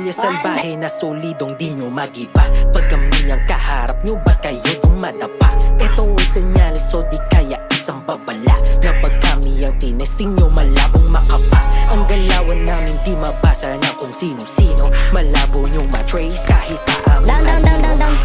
Pamilya salbahe na solidong di nyo magiba. Pag kami ang kaharap nyo, ba't kayo dumadapa? Ito ay senyales o di kaya isang babala na pag kami ang tinesting nyo, malabong makapa. Ang galawan namin di mabasa na kung sino-sino. Malabo nyong matrace kahit Down.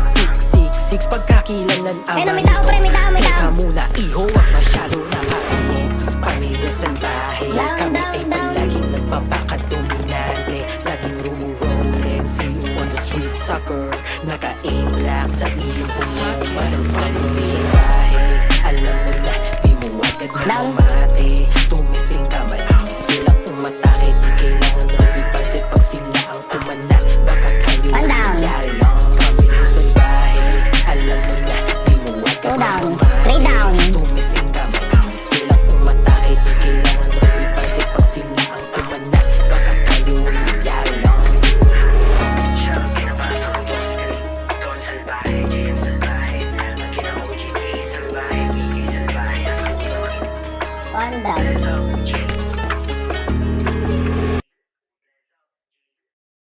666 pagkakilalan ang May tao, pre, may tao. Teka muna, iho, wag masyado naka-six. Pamilya salbahe, kami ay palaging nagpapakadominante. Laging rumurolin, see you on the street, sucker. Naka-aim lang sa iyong pumong motherfucker. Salbahe, alam mo na, di mo agad na